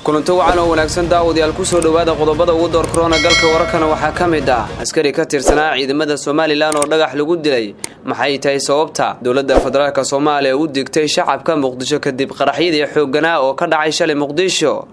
kulanto wacan oo wanaagsan daawadayaal ku soo dhawaada qodobada ugu door corona galka wararkana waxaa ka mid ah askari ka tirsanaa ciidamada Soomaaliland oo dhagax lagu dilay maxay tahay sababta dawladda federaalka Soomaaliya u digtay shacabka Muqdisho kadib qaraxyadii xoogganaa oo ka dhacay shalay Muqdisho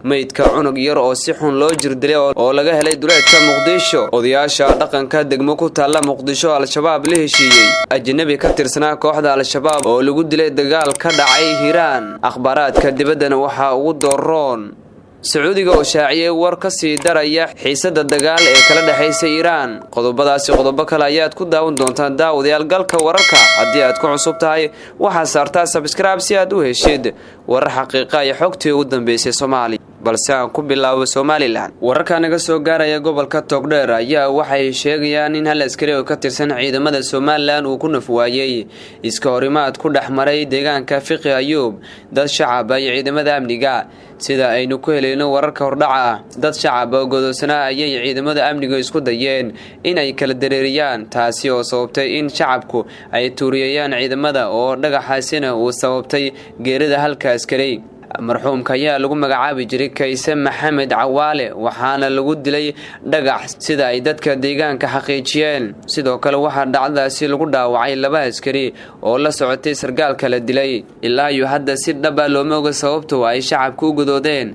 meydka cunug yar oo si xun loo jirdilay oo laga helay duleedka Muqdisho odayaasha dhaqanka degmo ku taala Muqdisho al-shabaab la heshiiyay ajnabi ka tirsanaa kooxda al-shabaab oo lagu dilay dagaal ka dhacay Hiiraan akhbaaraadka dibadana waxa ugu dooron Sacuudiga oo shaaciyay war ka sii daraya xiisada dagaal ee kala dhaxaysa Iiraan qodobadaasi qodobo kale ayaad ku daawan doontaan daawadayaal galka wararka haddii aad ku cusub tahay waxa saartaa subscribe si aad u heshid warar xaqiiqo ah xogtii ugu dambeysay Soomaaliya balse aan ku bilaabo Soomaaliland wararka naga soo gaaraya gobolka Togdheer ayaa waxay sheegayaan in hal askari oo ka tirsan ciidamada Soomaaliland uu ku nafwaayay iska horimaad ku dhaxmaray deegaanka Fiqi Ayuub dad shacab ay ciidamada amniga sida aynu ku helayno wararka hordhaca dad shacab oo godoosana ayay ciidamada amniga isku dayeen in ay kala dareeriyaan taasi oo sababtay in shacabku ay tuuriyayaan ciidamada oo dhagaxaasina uu sababtay geerida halka askari marxuumka ayaa lagu magacaabi jiray Kayse Maxamed Cawaale waxaana lagu dilay dhagax sida ay dadka deegaanka xaqiijiyeen sidoo kale waxa dhacdaasi lagu dhaawacay laba askari oo la socotay sargaal kala dilay ilaa iyo hadda si dhab ah looma oga sababta ay shacabku u godoodeen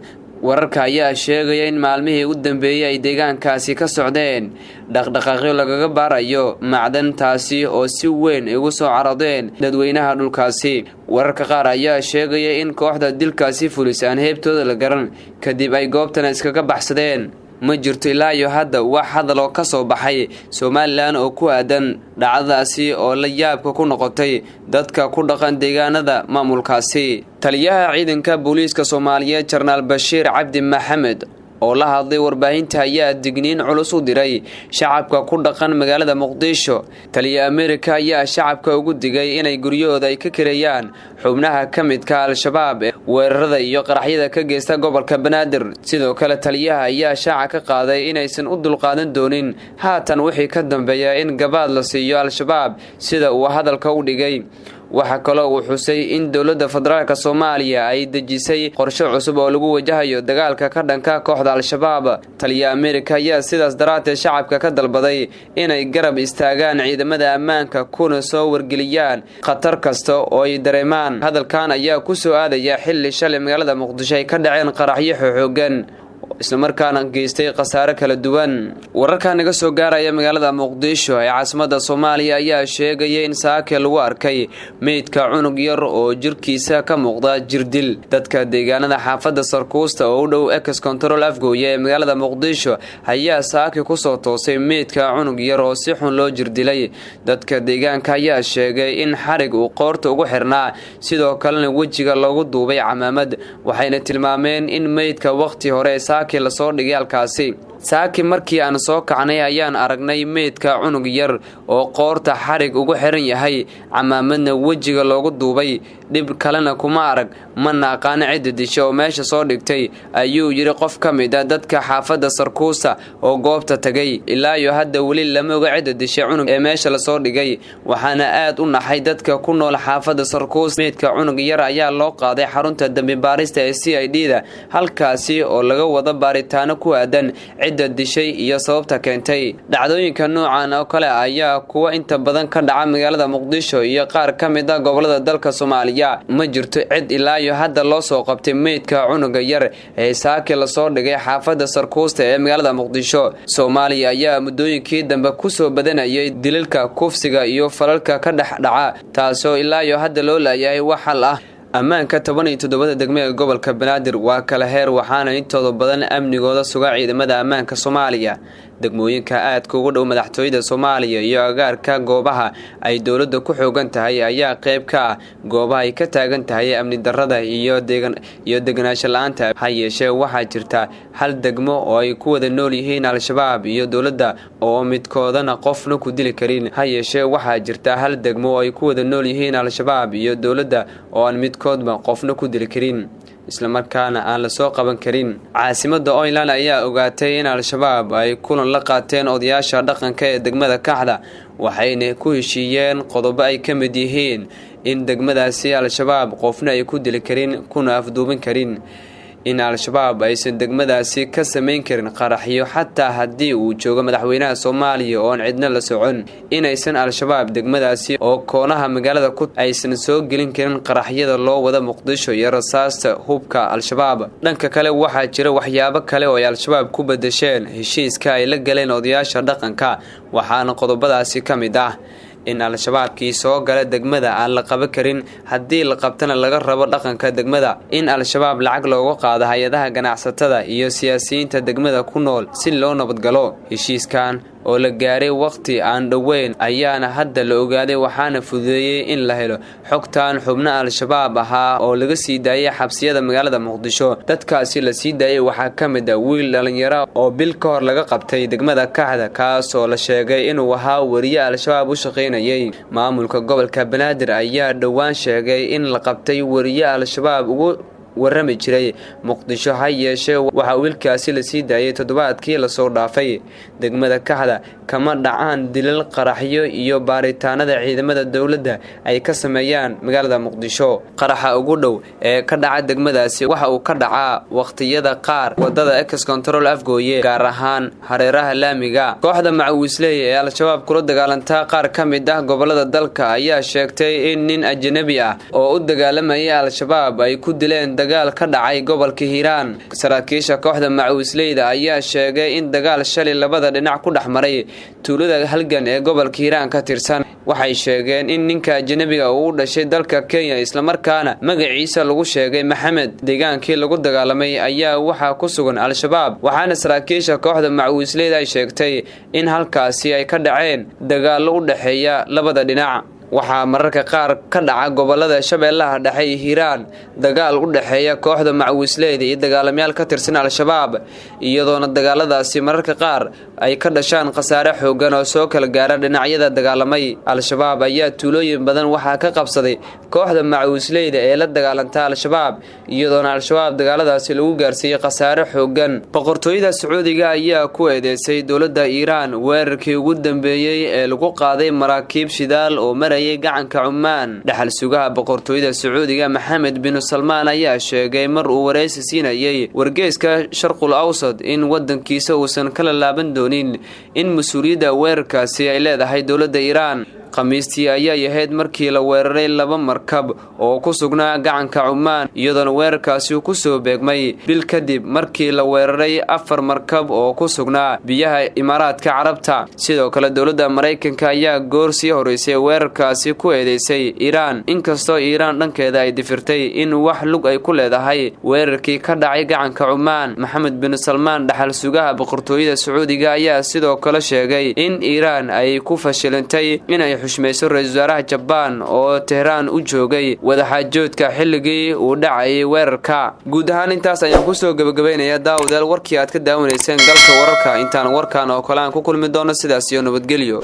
wararka ayaa sheegaya in maalmihii u dambeeyay ay deegaankaasi ka socdeen dhaqdhaqaaqyo lagaga baarayo macdantaasi oo si weyn ugu soo caradeen dadweynaha dhulkaasi wararka qaar ayaa sheegaya in kooxda dilkaasi fulisaan heebtooda la garan kadib ay goobtan iskaga baxsadeen ma jirto ilaa iyo hadda wax hadal oo ka soo baxay Soomaaliland oo ku aadan dhacdadaasi oo la yaabka ku noqotay dadka ku dhaqan deegaanada maamulkaasi taliyaha ciidanka booliiska Soomaaliyeed Jarnaal Bashiir Cabdi Maxamed oo la hadlay warbaahinta ayaa digniin culus u diray shacabka ku dhaqan magaalada Muqdisho taliya Amerika ayaa shacabka ugu digay inay guryahooda ay ka kireeyaan xubnaha kamidka al-shabaab weerarada iyo qaraxyada ka geysta gobolka Banaadir sidoo kale taliyaha ayaa shacabka ka qaaday inaysan u dulqaadan doonin haatan wixii ka dambeeya in gabaad la siiyo al-shabaab sida uu hadalka u dhigay waxa kale oo xusay in dawladda federaalka Soomaaliya ay dejisay qorshe cusub oo lagu wajahayo dagaalka ka dhanka kooxda al-shabaab taliya Amerika ayaa sidaas daraatay shacabka ka dalbaday inay garab istaagaan ciidamada ammaanka kuna soo wargeliyaan khatar kasta oo ay dareemaan hadalkan ayaa ku soo aadaya xilli shalay magaalada Muqdisho ay ka dhaceen qaraxyo xooggan isla markaana geystay qasaare kala duwan wararka naga soo gaaraya magaalada Muqdisho ee caasimada Soomaaliya ayaa sheegay in saake lagu arkay meydka cunug yar oo jirkiisa ka muuqda jirdil dadka deegaanada xaafadda Sarkuusta oo u dhow Ex Control Afgooye ee magaalada Muqdisho ayaa saake ku soo toosay meydka cunug yar oo si xun loo jirdilay dadka deegaanka ayaa sheegay in xarig uu qoorta ugu xirnaa sidoo kalena wajiga loogu duubay camaamad waxayna tilmaameen in meydka waqti hore saaki la soo dhigay halkaasi saaki markii aan soo kacnay ayaan aragnay meydka cunug yar oo qoorta xarig ugu xiran yahay camaamadna wajiga loogu duubay dib kalena kuma arag ma naqaan cid disho oo meesha soo dhigtay ayuu yiri qof ka mid ah dadka xaafadda Sarkuusta oo goobta tagay ilaa iyo hadda wali lama oga cid dishay cunug ee meesha la soo dhigay waxaana aad u naxay dadka ku nool xaafadda Sarkuusta meydka cunug yar ayaa loo qaaday xarunta dambi baarista ee CID-da halkaasi oo laga wada baaritaano ku aadan cid dishay iyo sababta keentay dhacdooyinka noocan oo kale ayaa kuwa inta badan ka dhaca magaalada Muqdisho iyo qaar ka mid ah gobolada dalka Soomaaliya ma jirto cid ilaa iyo hadda loo soo qabtay meydka cunuga yar ee saake la soo dhigay xaafadda Sarkuusta ee magaalada Muqdisho Soomaaliya ayaa muddooyinkii dambe ku soo badanayay dilalka kufsiga iyo falalka ka dhaca taasoo ilaa iyo hadda loo leeyahay wax xal ah ammaanka 17 degmada gobolka Banaadir waa kala heer waxaana intooda badan amnigooda suga ciidamada ammaanka Soomaaliya degmooyinka aad ugu dhow madaxtooyada Soomaaliya iyo agaarka goobaha ay dawladda ku xoogan tahay ayaa qayb ka ah goobaha ay ka taagan tahay amni darrada iyo deganaansho la'aanta hayeeshee waxaa jirta hal degmo oo ay ku wada nool yihiin al-shabaab iyo dawladda oo midkoodana qofna ku dili karin hayeeshee waxaa jirta hal degmo oo ay ku wada nool yihiin al-shabaab iyo dawladda oo aan midkoodba qofna ku dili karin isla markaana aan la soo qaban karin caasimada Oyland ayaa ogaatay in al-shabaab ay kulan la qaateen odayaasha dhaqanka ee degmada Kaxda waxayna ku heshiiyeen qodobo ay ka mid yihiin in degmadaasi al-shabaab qofna ay ku dili karin kuna afduubin karin in al-shabaab aysan degmadaasi ka samayn karin qaraxyo xataa haddii uu joogo madaxweynaha Soomaaliya oo aan cidna la socon inaysan al-shabaab degmadaasi oo koonaha magaalada ku aysan soo gelin karin qaraxyada loo wada Muqdisho iyo rasaasta hubka al-shabaab dhanka kale waxaa jira waxyaabo kale oo ay al-shabaab ku bedesheen heshiiska ay la galeen odayaasha dhaqanka waxaana qodobadaasi ka mid ah in al-shabaabkii soo gala degmada aan la qaban karin haddii la qabtana laga rabo dhaqanka degmada in al-shabaab lacag looga qaado hay'adaha ganacsatada iyo siyaasiyiinta degmada ku nool si loo nabadgalo heshiiskan oo la gaaray waqti aan dhaweyn ayaana hadda la ogaaday waxaana fududeeyay in la helo xogtaan xubno al-shabaab ahaa oo laga sii daayay xabsiyada magaalada Muqdisho dadkaasi la sii daayay waxaa ka mid ah wiil dhalinyaro oo bil ka hor laga qabtay degmada Kaxda kaas oo la sheegay inuu ahaa wariye al-shabaab u shaqeynayay maamulka gobolka Banaadir ayaa dhawaan sheegay in la qabtay wariye al-shabaab ugu warrami jiray Muqdisho ha yeeshee waxa wiilkaasi la sii daayay toddobaadkii la soo dhaafay degmada Kaxda kama dhacaan dilal qaraxyo iyo baaritaanada ciidamada dawladda ay ka sameeyaan magaalada Muqdisho qaraxa ugu dhow ee ka dhaca degmadaasi waxa uu ka dhacaa waqtiyada qaar wadada Ex Control Afgooye gaar ahaan hareeraha laamiga kooxda macawisley ee al-shabaab kula dagaalanta qaar ka mid ah gobolada dalka ayaa sheegtay in nin ajnabi ah oo u dagaalamaya al-shabaab ay ku dileen dagaal ka dhacay gobolka Hiiraan saraakiisha kooxda macawisleyda ayaa sheegay in dagaal shalay labada dhinac ku dhaxmaray tuulada halgan ee gobolka Hiiraan ka tirsan waxay sheegeen in ninka ajnabiga uu dhashay dalka Kenya isla markaana magaciisa lagu sheegay Maxamed deegaankii lagu dagaalamay ayaa waxa ku sugan al-shabaab waxaana saraakiisha kooxda macawisleyda ay sheegtay in halkaasi ay ka dhaceen dagaal u dhaxeeya labada dhinac waxaa mararka qaar ka dhaca gobolada Shabeellaha Dhexe iyo Hiiraan dagaal u dhaxeeya kooxda macawisleyda iyo dagaalamayaal ka tirsan al-shabaab iyadoona dagaaladaasi mararka qaar ay ka dhashaan khasaare xooggan oo soo kala gaara dhinacyada dagaalamay al-shabaab ayaa tuulooyin badan waxaa ka qabsaday kooxda macawisleyda ee la dagaalanta al-shabaab iyadoona al-shabaab dagaaladaasi lagu gaarsiiyay khasaare xooggan boqortooyada Sacuudiga ayaa ku eedeysay dawladda Iiraan weerarkii ugu dambeeyay ee lagu qaaday maraakiib shidaal oo gacanka Cumaan dhaxal sugaha boqortooyada Sacuudiga Maxamed bin Salmaan ayaa sheegay mar uu wareysi siinayay wargeyska Sharqul Awsad in wadankiisa uusan kala laaban doonin in mas'uuliyadda weerarkaasi ay leedahay dawladda Iiraan khamiistii ayaa yahayd markii la weeraray laba markab oo ku sugnaa gacanka Cumaan iyadoona weerarkaasi ku soo beegmay bil kadib markii la weeraray 4 markab oo ku sugnaa biyaha Imaaraadka Carabta sidoo kale dawladda Mareykanka ayaa goor sii horeysay weerarkaasi ku eedeysay Iiraan inkastoo Iiraan dhankeeda ay difirtay in wax lug ay ku leedahay weerarkii ka dhacay gacanka Cumaan Maxamed bin Salmaan dhaxal sugaha boqortooyada Sacuudiga ayaa sidoo kale sheegay in Iiraan ay ku fashilantay inay xushmayso ra'iisul wasaaraha Japan oo Tehran u joogay wadaxaajoodka xilligii uu dhacay weerarka guud ahaan intaas ayaan ku soo gabagabeynayaa daawadayaal warkii aad ka daawanayseen galka wararka intaan warkan oo kale aan ku kulmi doono sidaas iyo nabadgelyo